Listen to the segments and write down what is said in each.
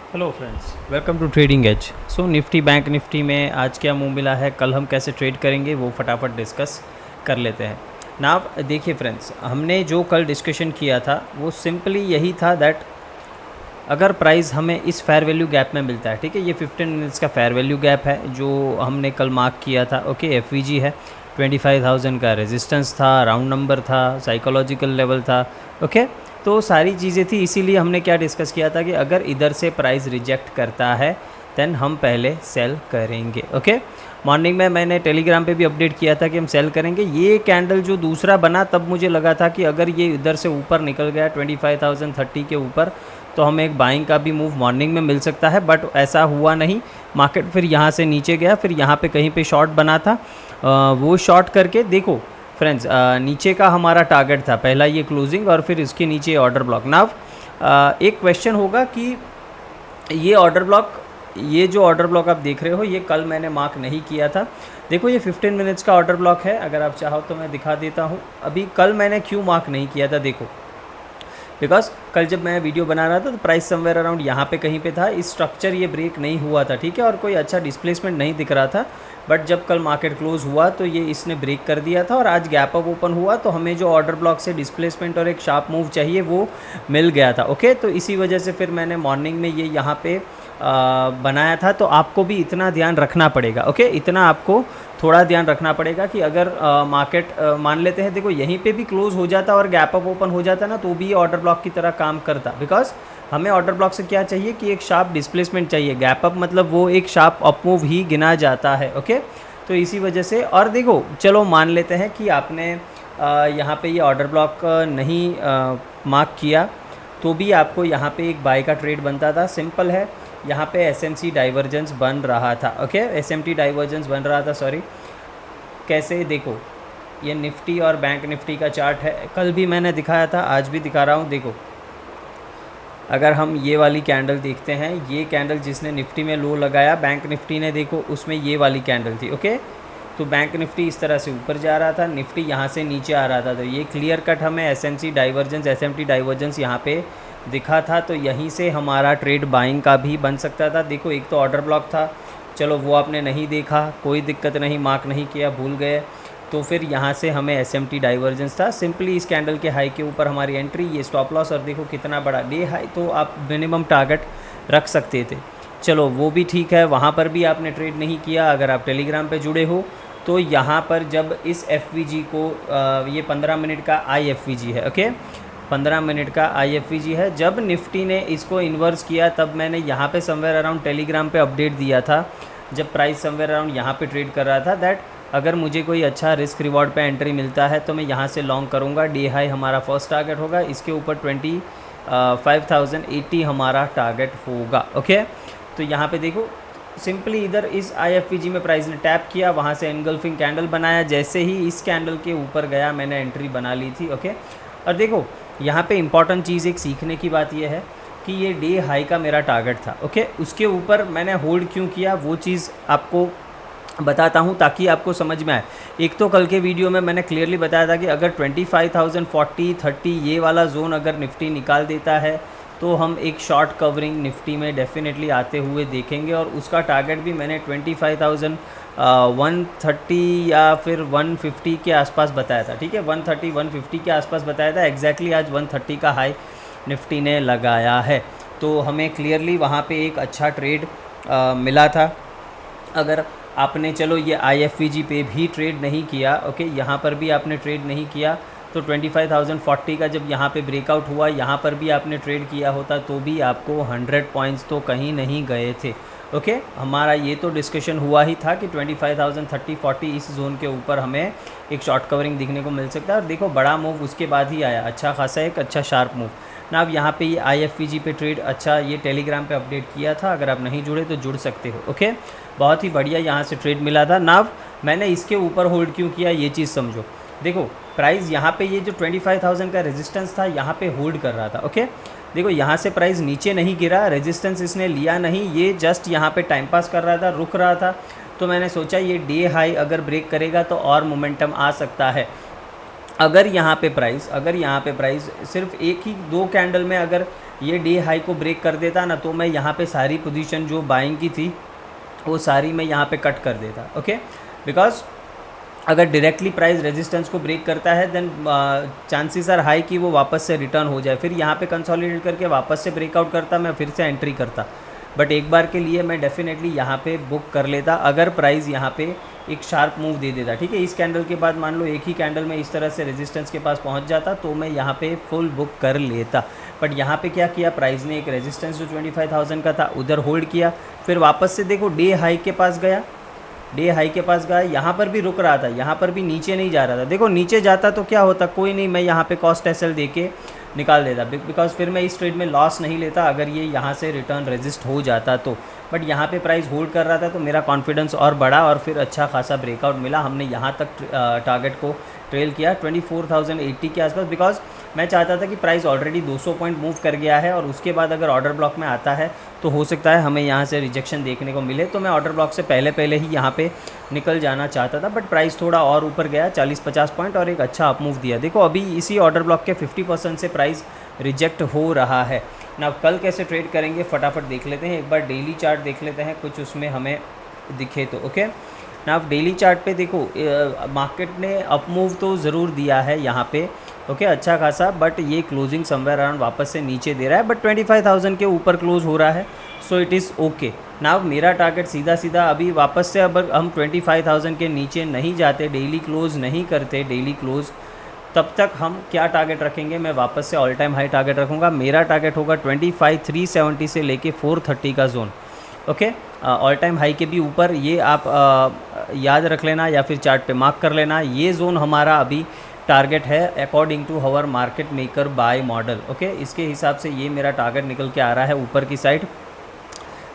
Hello friends, welcome to Trading Edge. So Nifty Bank Nifty में आज क्या move मिला है, कल हम कैसे ट्रेड करेंगे वो फटाफट डिस्कस कर लेते हैं ना। देखिए फ्रेंड्स, हमने जो कल डिस्कशन किया था वो सिंपली यही था दैट अगर प्राइस हमें इस फेयर वैल्यू गैप में मिलता है, ठीक है, ये 15 मिनट्स का फेयर वैल्यू गैप है जो हमने कल मार्क किया था। ओके, एफवीजी है, 25,000 का रेजिस्टेंस था, राउंड नंबर था, साइकोलॉजिकल लेवल था। ओके, तो सारी चीज़ें थी, इसीलिए हमने क्या डिस्कस किया था कि अगर इधर से प्राइस रिजेक्ट करता है देन हम पहले सेल करेंगे। ओके, मॉर्निंग में मैंने टेलीग्राम पे भी अपडेट किया था कि हम सेल करेंगे। ये कैंडल जो दूसरा बना तब मुझे लगा था कि अगर ये इधर से ऊपर निकल गया 25,030 के ऊपर तो हमें एक बाइंग का भी मूव मॉर्निंग में मिल सकता है, बट ऐसा हुआ नहीं। मार्केट फिर यहाँ से नीचे गया, फिर यहाँ पे कहीं पे शॉर्ट बना था, वो शॉर्ट करके देखो फ्रेंड्स, नीचे का हमारा टारगेट था पहला ये क्लोजिंग और फिर इसके नीचे ऑर्डर ब्लॉक। नाउ एक क्वेश्चन होगा कि ये ऑर्डर ब्लॉक, ये जो ऑर्डर ब्लॉक आप देख रहे हो ये कल मैंने मार्क नहीं किया था। देखो ये 15 मिनट्स का ऑर्डर ब्लॉक है, अगर आप चाहो तो मैं दिखा देता हूँ। अभी कल मैंने क्यों मार्क नहीं किया था, देखो बिकॉज कल जब मैं वीडियो बना रहा था तो प्राइस समवेयर अराउंड यहाँ पे कहीं पे था, इस स्ट्रक्चर ये ब्रेक नहीं हुआ था, ठीक है, और कोई अच्छा डिस्प्लेसमेंट नहीं दिख रहा था। बट जब कल मार्केट क्लोज हुआ तो ये इसने ब्रेक कर दिया था और आज गैप अप ओपन हुआ तो हमें जो ऑर्डर ब्लॉक से डिस्प्लेसमेंट और एक शार्प मूव चाहिए वो मिल गया था। ओके, तो इसी वजह से फिर मैंने मॉर्निंग में ये यहाँ पे बनाया था। तो आपको भी इतना ध्यान रखना पड़ेगा। ओके, इतना आपको थोड़ा ध्यान रखना पड़ेगा कि अगर मार्केट मान लेते हैं, देखो यहीं पे भी क्लोज हो जाता और गैप अप ओपन हो जाता ना तो भी ऑर्डर ब्लॉक की तरह काम करता। बिकॉज हमें ऑर्डर ब्लॉक से क्या चाहिए कि एक शार्प डिस्प्लेसमेंट चाहिए, गैप अप मतलब वो एक शार्प अप मूव ही गिना जाता है। ओके, तो इसी वजह से, और देखो चलो मान लेते हैं कि आपने यहाँ पे ये ऑर्डर ब्लॉक नहीं मार्क किया तो भी आपको यहाँ पे एक बाय का ट्रेड बनता था। सिंपल है, यहाँ पे एसएमसी डाइवर्जेंस बन रहा था। ओके, एसएमटी डाइवर्जेंस बन रहा था, सॉरी। कैसे, देखो ये निफ्टी और बैंक निफ्टी का चार्ट है, कल भी मैंने दिखाया था, आज भी दिखा रहा हूँ। देखो अगर हम ये वाली कैंडल देखते हैं, ये कैंडल जिसने निफ्टी में लो लगाया बैंक निफ्टी ने, देखो उसमें ये वाली कैंडल थी। ओके, तो बैंक निफ्टी इस तरह से ऊपर जा रहा था, निफ्टी यहाँ से नीचे आ रहा था, तो ये क्लियर कट हमें एसएमसी डाइवर्जेंस, एसएमटी डाइवर्जेंस यहाँ पे दिखा था। तो यहीं से हमारा ट्रेड बाइंग का भी बन सकता था। देखो एक तो ऑर्डर ब्लॉक था, चलो वो आपने नहीं देखा, कोई दिक्कत नहीं, मार्क नहीं किया, भूल गए, तो फिर यहाँ से हमें एसएमटी डाइवर्जेंस था। सिंपली इस कैंडल के हाई के ऊपर हमारी एंट्री, ये स्टॉप लॉस, और देखो कितना बड़ा डे हाई, तो आप मिनिमम टारगेट रख सकते थे। चलो वो भी ठीक है, वहाँ पर भी आपने ट्रेड नहीं किया। अगर आप टेलीग्राम पे जुड़े हो तो यहाँ पर जब इस एफवीजी को ये 15 मिनट का IFVG है। ओके, 15 मिनट का IFVG है, जब निफ्टी ने इसको इन्वर्स किया तब मैंने यहाँ पे समवेयर अराउंड टेलीग्राम पे अपडेट दिया था, जब प्राइस समवेयर अराउंड यहाँ पे ट्रेड कर रहा था, दैट अगर मुझे कोई अच्छा रिस्क रिवॉर्ड पे एंट्री मिलता है तो मैं यहाँ से लॉन्ग करूँगा। डे हाई हमारा फर्स्ट टारगेट होगा, इसके ऊपर 25,080 हमारा टारगेट होगा। ओके, तो यहाँ पे देखो सिंपली इधर इस IFVG में प्राइस ने टैप किया, वहाँ से एनगल्फिंग कैंडल बनाया, जैसे ही इस कैंडल के ऊपर गया मैंने एंट्री बना ली थी। ओके, और देखो यहाँ पे इंपॉर्टेंट चीज़, एक सीखने की बात यह है कि ये डे हाई का मेरा टारगेट था। ओके, उसके ऊपर मैंने होल्ड क्यों किया वो चीज़ आपको बताता हूँ ताकि आपको समझ में आए। एक तो कल के वीडियो में मैंने क्लियरली बताया था कि अगर 25,040 30 ये वाला जोन अगर निफ्टी निकाल देता है तो हम एक शॉर्ट कवरिंग निफ्टी में डेफिनेटली आते हुए देखेंगे, और उसका टारगेट भी मैंने 25,130 या फिर 150 के आसपास बताया था। ठीक है, 130 150 के आसपास बताया था। एग्जैक्टली आज 130 का हाई निफ्टी ने लगाया है, तो हमें क्लियरली वहाँ पे एक अच्छा ट्रेड मिला था। अगर आपने चलो ये IFVG पे भी ट्रेड नहीं किया, ओके, यहाँ पर भी आपने ट्रेड नहीं किया, तो 25,040 का जब यहाँ पे ब्रेकआउट हुआ, यहाँ पर भी आपने ट्रेड किया होता तो भी आपको 100 पॉइंट्स तो कहीं नहीं गए थे। ओके, हमारा ये तो डिस्कशन हुआ ही था कि 25,030-40 इस जोन के ऊपर हमें एक शॉर्ट कवरिंग दिखने को मिल सकता है, और देखो बड़ा मूव उसके बाद ही आया, अच्छा खासा एक अच्छा शार्प मूव ना। अब यहाँ पे ये IFVG पे ट्रेड अच्छा, ये टेलीग्राम पे अपडेट किया था, अगर आप नहीं जुड़े तो जुड़ सकते हो। ओके, बहुत ही बढ़िया यहाँ से ट्रेड मिला था ना। मैंने इसके ऊपर होल्ड क्यों किया ये चीज़ समझो। देखो प्राइस यहाँ पे ये जो 25,000 का रेजिस्टेंस था यहाँ पे होल्ड कर रहा था। ओके, देखो यहाँ से प्राइस नीचे नहीं गिरा, रेजिस्टेंस इसने लिया नहीं, ये जस्ट यहाँ पे टाइम पास कर रहा था, रुक रहा था। तो मैंने सोचा ये डे हाई अगर ब्रेक करेगा तो और मोमेंटम आ सकता है। अगर यहाँ पे प्राइस सिर्फ एक ही दो कैंडल में अगर ये डे हाई को ब्रेक कर देता ना, तो मैं यहाँ पे सारी पोजीशन जो बाइंग की थी वो सारी मैं यहाँ पे कट कर देता। ओके, बिकॉज अगर डायरेक्टली प्राइस रेजिस्टेंस को ब्रेक करता है देन चांसेस आर हाई कि वो वापस से रिटर्न हो जाए, फिर यहाँ पे कंसोलिडेट करके वापस से ब्रेकआउट करता, मैं फिर से एंट्री करता। बट एक बार के लिए मैं डेफिनेटली यहाँ पे बुक कर लेता अगर प्राइस यहाँ पे एक शार्प मूव दे देता। ठीक है, इस कैंडल के बाद मान लो एक ही कैंडल में इस तरह से रेजिस्टेंस के पास पहुँच जाता तो मैं यहाँ पे फुल बुक कर लेता। बट यहाँ पे क्या किया, प्राइस ने एक रेजिस्टेंस जो 25,000 का था उधर होल्ड किया, फिर वापस से देखो डे हाई के पास गया, यहाँ पर भी रुक रहा था, यहाँ पर भी नीचे नहीं जा रहा था। देखो नीचे जाता तो क्या होता, कोई नहीं, मैं यहाँ पे कॉस्ट एसएल दे के निकाल देता, बिकॉज फिर मैं इस ट्रेड में लॉस नहीं लेता अगर ये यहाँ से रिटर्न रेजिस्ट हो जाता तो। बट यहाँ पे प्राइस होल्ड कर रहा था तो मेरा कॉन्फिडेंस और बढ़ा और फिर अच्छा खासा ब्रेकआउट मिला। हमने यहाँ तक टारगेट को ट्रेल किया 24,080 के आसपास, बिकॉज मैं चाहता था कि प्राइस ऑलरेडी 200 पॉइंट मूव कर गया है और उसके बाद अगर ऑर्डर ब्लॉक में आता है तो हो सकता है हमें यहाँ से रिजेक्शन देखने को मिले, तो मैं ऑर्डर ब्लॉक से पहले ही यहाँ पे निकल जाना चाहता था। बट प्राइस थोड़ा और ऊपर गया 40-50 पॉइंट और एक अच्छा अप मूव दिया। देखो अभी इसी ऑर्डर ब्लॉक के 50% से प्राइस रिजेक्ट हो रहा है ना। कल कैसे ट्रेड करेंगे फटाफट देख लेते हैं, एक बार डेली चार्ट देख लेते हैं कुछ उसमें हमें दिखे तो। ओके ना, आप डेली चार्ट पे देखो मार्केट ने अप मूव तो ज़रूर दिया है यहाँ पे, ओके अच्छा खासा, बट ये क्लोजिंग समवेयर अराउंड वापस से नीचे दे रहा है, बट 25,000 के ऊपर क्लोज हो रहा है, सो इट इज़ ओके ना। मेरा टारगेट सीधा अभी वापस से अब हम 25,000 के नीचे नहीं जाते, डेली क्लोज नहीं करते डेली क्लोज, तब तक हम क्या टारगेट रखेंगे, मैं वापस से ऑल टाइम हाई टारगेट रखूँगा। मेरा टारगेट होगा 25,370 से लेके 430 का zone. Okay, all time high के भी ऊपर, ये आप याद रख लेना या फिर चार्ट पे मार्क कर लेना, ये जोन हमारा अभी टारगेट है according to our market maker by model. Okay, इसके हिसाब से ये मेरा टारगेट निकल के आ रहा है ऊपर की साइड।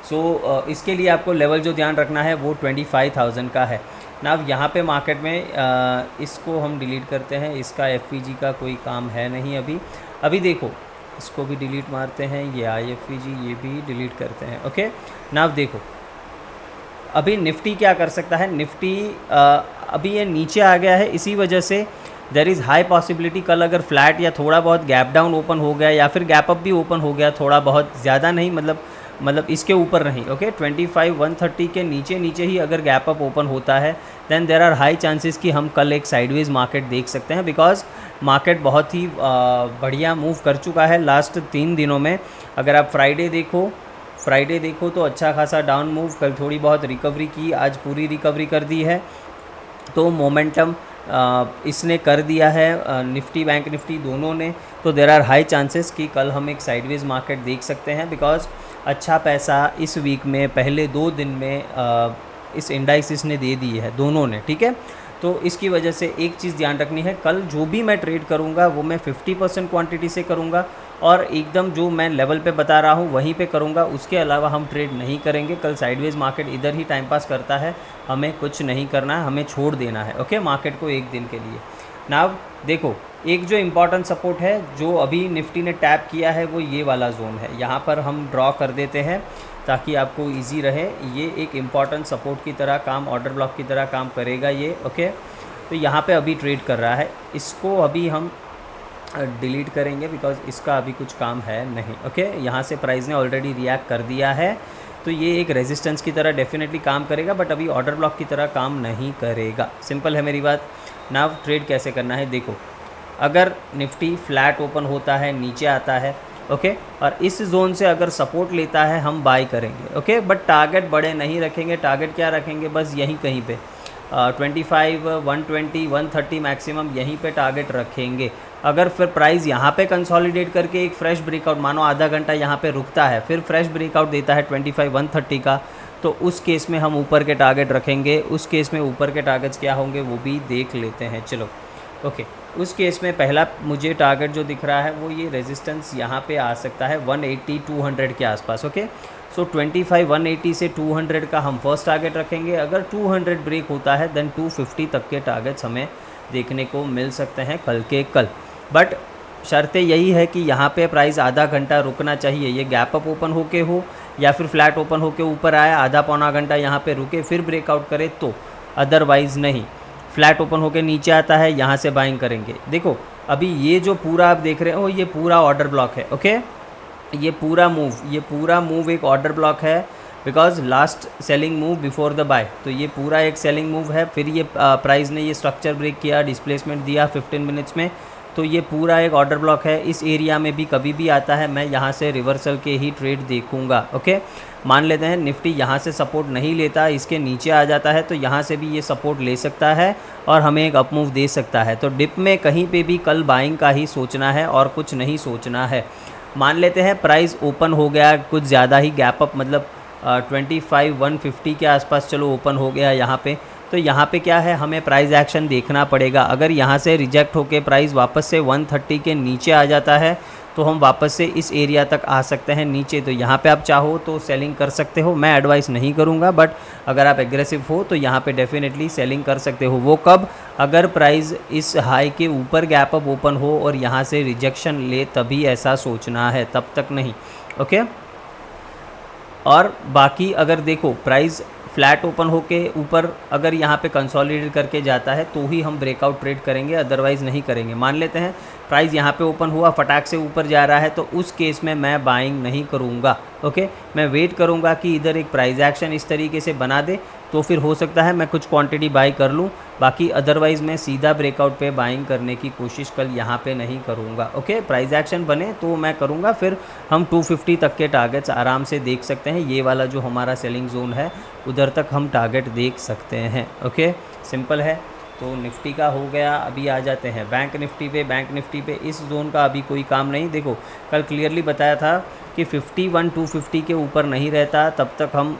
सो इसके लिए आपको लेवल जो ध्यान रखना है वो 25,000 का है ना। अब यहाँ पे मार्केट में इसको हम डिलीट करते हैं, इसका एफवीजी का कोई काम है नहीं अभी देखो इसको भी डिलीट मारते हैं, ये IFVG ये भी डिलीट करते हैं। ओके ना, अब देखो अभी निफ्टी क्या कर सकता है, निफ्टी अभी ये नीचे आ गया है, इसी वजह से देयर इज़ हाई पॉसिबिलिटी कल अगर फ्लैट या थोड़ा बहुत गैप डाउन ओपन हो गया या फिर गैप अप भी ओपन हो गया थोड़ा बहुत, ज़्यादा नहीं, मतलब इसके ऊपर नहीं। ओके, 25,130 के नीचे ही अगर गैप अप ओपन होता है then there are high chances कि हम कल एक साइडवेज मार्केट देख सकते हैं, बिकॉज मार्केट बहुत ही बढ़िया मूव कर चुका है लास्ट 3 दिनों में। अगर आप फ्राइडे देखो तो अच्छा खासा डाउन मूव, कल थोड़ी बहुत रिकवरी की, आज पूरी रिकवरी कर दी है, तो मोमेंटम इसने कर दिया है निफ्टी बैंक निफ्टी दोनों ने, तो देयर आर हाई चांसेस कि कल हम एक साइडवेज मार्केट देख सकते हैं, बिकॉज अच्छा पैसा इस वीक में पहले 2 दिन में इस इंडाइसिस ने दे दी है दोनों ने। ठीक है, तो इसकी वजह से एक चीज़ ध्यान रखनी है, कल जो भी मैं ट्रेड करूँगा वो मैं 50% क्वांटिटी से करूँगा और एकदम जो मैं लेवल पे बता रहा हूँ वहीं पे करूँगा, उसके अलावा हम ट्रेड नहीं करेंगे। कल साइडवेज मार्केट इधर ही टाइम पास करता है, हमें कुछ नहीं करना है, हमें छोड़ देना है ओके मार्केट को एक दिन के लिए। नाउ देखो एक जो इम्पॉर्टेंट सपोर्ट है जो अभी निफ्टी ने टैप किया है वो ये वाला जोन है, यहाँ पर हम ड्रॉ कर देते हैं ताकि आपको इजी रहे। ये एक इम्पॉर्टेंट सपोर्ट की तरह काम, ऑर्डर ब्लॉक की तरह काम करेगा ये ओके। तो यहाँ पे अभी ट्रेड कर रहा है, इसको अभी हम डिलीट करेंगे बिकॉज इसका अभी कुछ काम है नहीं ओके। यहाँ से प्राइस ने ऑलरेडी रिएक्ट कर दिया है, तो ये एक रेजिस्टेंस की तरह डेफिनेटली काम करेगा, बट अभी ऑर्डर ब्लॉक की तरह काम नहीं करेगा। सिंपल है मेरी बात। नाउ ट्रेड कैसे करना है देखो, अगर निफ्टी फ्लैट ओपन होता है नीचे आता है ओके और इस जोन से अगर सपोर्ट लेता है हम बाय करेंगे ओके, बट टारगेट बड़े नहीं रखेंगे। टारगेट क्या रखेंगे, बस यहीं कहीं पे 25, 120, 130 मैक्सिमम यहीं पे टारगेट रखेंगे। अगर फिर प्राइस यहाँ पे कंसोलिडेट करके एक फ्रेश ब्रेकआउट, मानो आधा घंटा यहाँ पे रुकता है फिर फ्रेश ब्रेकआउट देता है 25, 130 का, तो उस केस में हम ऊपर के टारगेट रखेंगे। उस केस में ऊपर के टारगेट्स क्या होंगे वो भी देख लेते हैं चलो ओके। उस केस में पहला मुझे टारगेट जो दिख रहा है वो ये रेजिस्टेंस यहाँ पे आ सकता है 180, 200 के आसपास ओके। सो 25, 180 से 200 का हम फर्स्ट टारगेट रखेंगे। अगर 200 ब्रेक होता है देन 250 तक के टारगेट्स हमें देखने को मिल सकते हैं कल। बट शर्तें यही है कि यहाँ पे प्राइस आधा घंटा रुकना चाहिए, ये गैप अप ओपन होके हो या फिर फ्लैट ओपन होके ऊपर आया, आधा पौना घंटा यहाँ पे रुके फिर ब्रेकआउट करे तो, अदरवाइज़ नहीं। फ्लैट ओपन होकर नीचे आता है, यहाँ से बाइंग करेंगे। देखो अभी ये जो पूरा आप देख रहे हो ये पूरा ऑर्डर ब्लॉक है। ओके, ये पूरा मूव एक ऑर्डर ब्लॉक है, because last selling move before the buy. तो ये पूरा एक सेलिंग मूव है। फिर ये प्राइस ने ये स्ट्रक्चर ब्रेक किया, डिस्प्लेसमेंट दिया 15 मिनट्स में, तो ये पूरा एक ऑर्डर ब्लॉक है। इस एरिया में भी कभी भी आता है मैं यहाँ से रिवर्सल के ही ट्रेड देखूँगा। ओके, मान लेते हैं निफ्टी यहाँ से सपोर्ट नहीं लेता, इसके नीचे आ जाता है, तो यहाँ से भी ये सपोर्ट ले सकता है और हमें एक अप मूव दे सकता है। तो डिप में कहीं पे भी कल बाइंग का ही सोचना है और कुछ नहीं सोचना है। मान लेते हैं प्राइस ओपन हो गया कुछ ज़्यादा ही गैप अप, मतलब 25,150 के आसपास चलो ओपन हो गया यहाँ पे। तो यहाँ पे क्या है, हमें प्राइस एक्शन देखना पड़ेगा। अगर यहाँ से रिजेक्ट होके प्राइस वापस से 130 के नीचे आ जाता है तो हम वापस से इस एरिया तक आ सकते हैं नीचे। तो यहाँ पे आप चाहो तो सेलिंग कर सकते हो, मैं एडवाइस नहीं करूँगा, बट अगर आप एग्रेसिव हो तो यहाँ पे डेफिनेटली सेलिंग कर सकते हो। वो कब, अगर प्राइस इस हाई के ऊपर गैप अप ओपन हो और यहाँ से रिजेक्शन ले, तभी ऐसा सोचना है, तब तक नहीं। ओके, और बाकी अगर देखो प्राइस फ्लैट ओपन होके ऊपर अगर यहाँ पे कंसोलिडेट करके जाता है तो ही हम ब्रेकआउट ट्रेड करेंगे, अदरवाइज़ नहीं करेंगे। मान लेते हैं प्राइस यहाँ पे ओपन हुआ, फटाक से ऊपर जा रहा है, तो उस केस में मैं बाइंग नहीं करूँगा। ओके, मैं वेट करूँगा कि इधर एक प्राइस एक्शन इस तरीके से बना दे, तो फिर हो सकता है मैं कुछ क्वांटिटी बाई कर लूँ, बाकी अदरवाइज़ मैं सीधा ब्रेकआउट पे बाइंग करने की कोशिश कल यहाँ पे नहीं करूँगा। ओके, प्राइस एक्शन बने तो मैं करूँगा, फिर हम 250 तक के टारगेट्स आराम से देख सकते हैं। ये वाला जो हमारा सेलिंग जोन है उधर तक हम टारगेट देख सकते हैं। ओके, सिंपल है। तो निफ्टी का हो गया। अभी आ जाते हैं बैंक निफ्टी पे। बैंक निफ्टी पे इस जोन का अभी कोई काम नहीं। देखो कल क्लियरली बताया था कि 51,250 के ऊपर नहीं रहता तब तक हम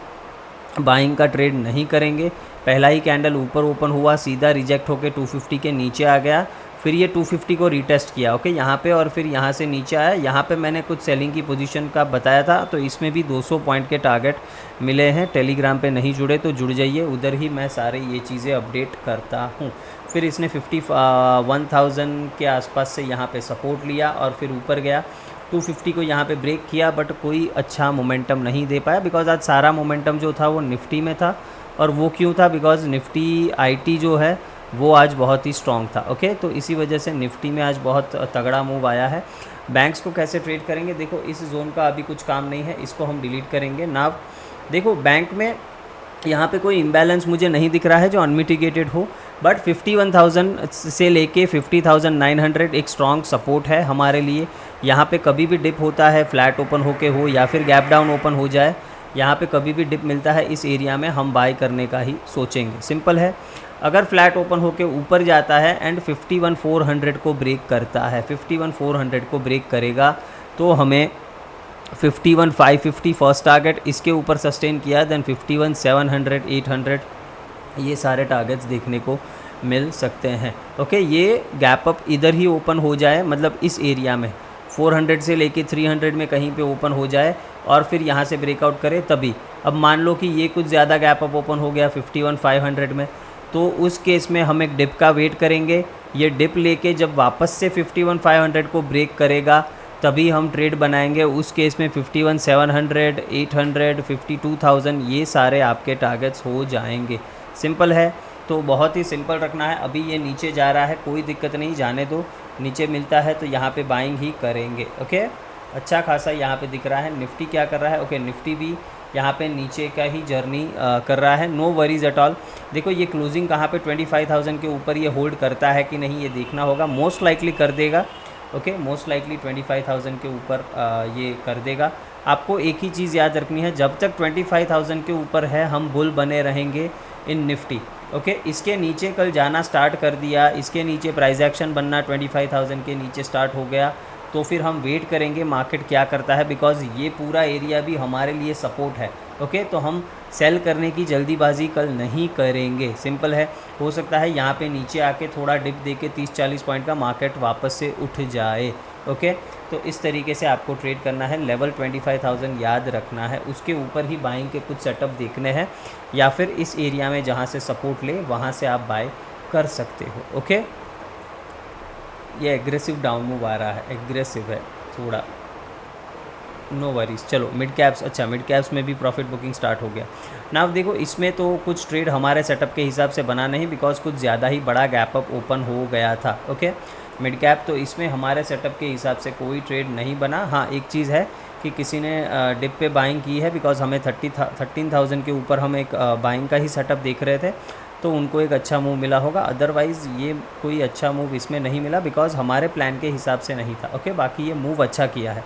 बाइंग का ट्रेड नहीं करेंगे। पहला ही कैंडल ऊपर ओपन हुआ, सीधा रिजेक्ट होकर 250 के नीचे आ गया, फिर ये 250 को रीटेस्ट किया। ओके, यहाँ पे, और फिर यहाँ से नीचे आया। यहाँ पे मैंने कुछ सेलिंग की पोजीशन का बताया था, तो इसमें भी 200 पॉइंट के टारगेट मिले हैं। टेलीग्राम पे नहीं जुड़े तो जुड़ जाइए, उधर ही मैं सारे ये चीज़ें अपडेट करता हूँ। फिर इसने 51,000 के आसपास से यहाँ पे सपोर्ट लिया और फिर ऊपर गया। 250 को यहाँ पे ब्रेक किया, बट कोई अच्छा मोमेंटम नहीं दे पाया, बिकॉज आज सारा मोमेंटम जो था वो निफ्टी में था। और वो क्यों था, बिकॉज निफ्टी आईटी जो है वो आज बहुत ही स्ट्रॉन्ग था। ओके, तो इसी वजह से निफ्टी में आज बहुत तगड़ा मूव आया है। बैंक्स को कैसे ट्रेड करेंगे, देखो इस जोन का अभी कुछ काम नहीं है, इसको हम डिलीट करेंगे। नाउ देखो बैंक में यहाँ पे कोई इम्बैलेंस मुझे नहीं दिख रहा है जो अनमिटिगेटेड हो, बट 51,000 से लेके 50,900 एक स्ट्रॉन्ग सपोर्ट है हमारे लिए। यहाँ पे कभी भी डिप होता है, फ्लैट ओपन होके हो या फिर गैप डाउन ओपन हो जाए, यहाँ पे कभी भी डिप मिलता है, इस एरिया में हम बाय करने का ही सोचेंगे। सिंपल है। अगर फ्लैट ओपन होके ऊपर जाता है एंड 51,400 को ब्रेक करता है, 51,400 को ब्रेक करेगा, तो हमें 51,550 फर्स्ट टारगेट, इसके ऊपर सस्टेन किया, देन 51,700, 800 ये सारे टारगेट्स देखने को मिल सकते हैं। ओके, ये गैप अप इधर ही ओपन हो जाए, मतलब इस एरिया में 400 से लेके 300 में कहीं पे ओपन हो जाए और फिर यहाँ से ब्रेकआउट करे तभी। अब मान लो कि ये कुछ ज़्यादा गैप अप ओपन हो गया 51,500 में, तो उस केस में हम एक डिप का वेट करेंगे। ये डिप लेके जब वापस से 51,500 को ब्रेक करेगा तभी हम ट्रेड बनाएंगे। उस केस में 51,700, 800, 52,000 ये सारे आपके टारगेट्स हो जाएंगे। सिंपल है, तो बहुत ही सिंपल रखना है। अभी ये नीचे जा रहा है, कोई दिक्कत नहीं, जाने दो, नीचे मिलता है तो यहाँ पे बाइंग ही करेंगे। ओके, अच्छा खासा यहाँ पे दिख रहा है। निफ्टी क्या कर रहा है, ओके निफ्टी भी यहाँ पे नीचे का ही जर्नी कर रहा है। No worries at all. देखो ये क्लोजिंग कहाँ पे 25,000 के ऊपर ये होल्ड करता है कि नहीं, ये देखना होगा। मोस्ट लाइकली कर देगा। ओके, मोस्ट लाइकली 25,000 के ऊपर ये कर देगा। आपको एक ही चीज़ याद रखनी है, जब तक 25,000 के ऊपर है हम बुल बने रहेंगे इन निफ्टी। ओके, इसके नीचे कल जाना स्टार्ट कर दिया, इसके नीचे प्राइस एक्शन बनना 25,000 के नीचे स्टार्ट हो गया, तो फिर हम वेट करेंगे मार्केट क्या करता है, बिकॉज़ ये पूरा एरिया भी हमारे लिए सपोर्ट है। ओके, तो हम सेल करने की जल्दीबाजी कल नहीं करेंगे। सिंपल है। हो सकता है यहाँ पे नीचे आके थोड़ा डिप देके 30-40 पॉइंट का मार्केट वापस से उठ जाए। ओके, तो इस तरीके से आपको ट्रेड करना है। लेवल 25,000 याद रखना है, उसके ऊपर ही बाइंग के कुछ सेटअप देखने हैं, या फिर इस एरिया में जहाँ से सपोर्ट ले वहाँ से आप बाय कर सकते हो। ओके, ये एग्रेसिव डाउन मूव आ रहा है, एग्रेसिव है थोड़ा। No worries. चलो मिड कैप्स, अच्छा मिड कैप्स में भी प्रॉफिट बुकिंग स्टार्ट हो गया ना। अब देखो इसमें तो कुछ ट्रेड हमारे सेटअप के हिसाब से बना नहीं, बिकॉज कुछ ज़्यादा ही बड़ा गैप अप ओपन हो गया था। ओके, मिड कैप तो इसमें हमारे सेटअप के हिसाब से कोई ट्रेड नहीं बना। हाँ एक चीज़ है कि किसी ने डिप पे बाइंग की है, बिकॉज हमें 13,000 के ऊपर हम एक बाइंग का ही सेटअप देख रहे थे, तो उनको एक अच्छा मूव मिला होगा। अदरवाइज़ ये कोई अच्छा मूव इसमें नहीं मिला, बिकॉज हमारे प्लान के हिसाब से नहीं था। ओके, बाकी ये मूव अच्छा किया है।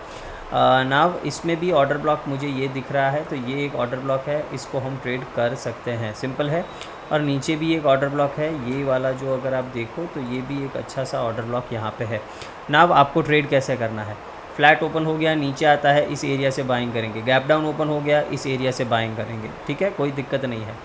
नाव इसमें भी ऑर्डर ब्लॉक मुझे ये दिख रहा है, तो ये एक ऑर्डर ब्लॉक है, इसको हम ट्रेड कर सकते हैं, सिंपल है। और नीचे भी एक ऑर्डर ब्लॉक है, ये वाला जो अगर आप देखो तो ये भी एक अच्छा सा ऑर्डर ब्लॉक यहाँ पे है। नाव आपको ट्रेड कैसे करना है, फ्लैट ओपन हो गया नीचे आता है, इस एरिया से बाइंग करेंगे। गैप डाउन ओपन हो गया, इस एरिया से बाइंग करेंगे, ठीक है, कोई दिक्कत नहीं है।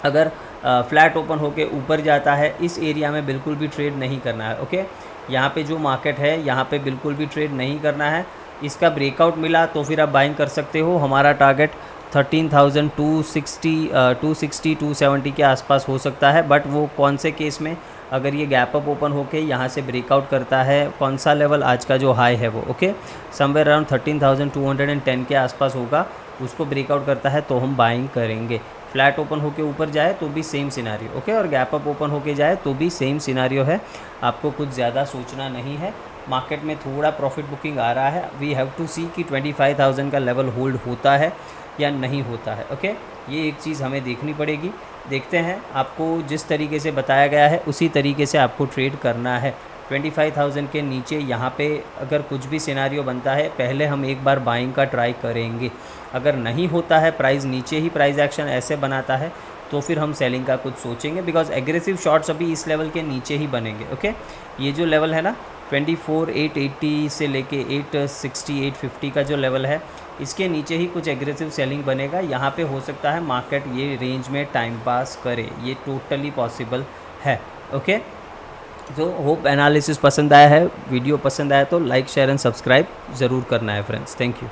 अगर फ्लैट ओपन होके ऊपर जाता है, इस एरिया में बिल्कुल भी ट्रेड नहीं करना है। ओके, यहाँ पे जो मार्केट है यहाँ पे बिल्कुल भी ट्रेड नहीं करना है। इसका ब्रेकआउट मिला तो फिर आप बाइंग कर सकते हो। हमारा टारगेट 13,260 270 के आसपास हो सकता है, बट वो कौन से केस में, अगर ये गैप अप ओपन होके यहाँ से ब्रेकआउट करता है, कौन सा लेवल आज का जो हाई है वो, ओके, समवेयर अराउंड 13,210 के आसपास होगा, उसको ब्रेकआउट करता है तो हम बाइंग करेंगे। फ्लैट ओपन होके ऊपर जाए तो भी सेम सिनारियो, ओके, और गैप अप ओपन होके जाए तो भी सेम सिनारियो है। आपको कुछ ज़्यादा सोचना नहीं है। मार्केट में थोड़ा प्रॉफिट बुकिंग आ रहा है, वी हैव टू सी कि 25,000 का लेवल होल्ड होता है या नहीं होता है। ओके, ये एक चीज़ हमें देखनी पड़ेगी। देखते हैं, आपको जिस तरीके से बताया गया है उसी तरीके से आपको ट्रेड करना है। 25,000 के नीचे यहाँ पे अगर कुछ भी सिनारियो बनता है, पहले हम एक बार बाइंग का ट्राई करेंगे। अगर नहीं होता है, प्राइस नीचे ही प्राइस एक्शन ऐसे बनाता है, तो फिर हम सेलिंग का कुछ सोचेंगे, बिकॉज एग्रेसिव शॉट्स अभी इस लेवल के नीचे ही बनेंगे। ओके, ये जो लेवल है ना 24,880 से लेके 860 850 का जो लेवल है, इसके नीचे ही कुछ एग्रेसिव सेलिंग बनेगा। यहाँ पे हो सकता है मार्केट ये रेंज में टाइम पास करे, ये टोटली पॉसिबल है। ओके, तो होप एनालिसिस पसंद आया है, वीडियो पसंद आया तो लाइक शेयर एंड सब्सक्राइब ज़रूर करना है फ्रेंड्स। Thank you.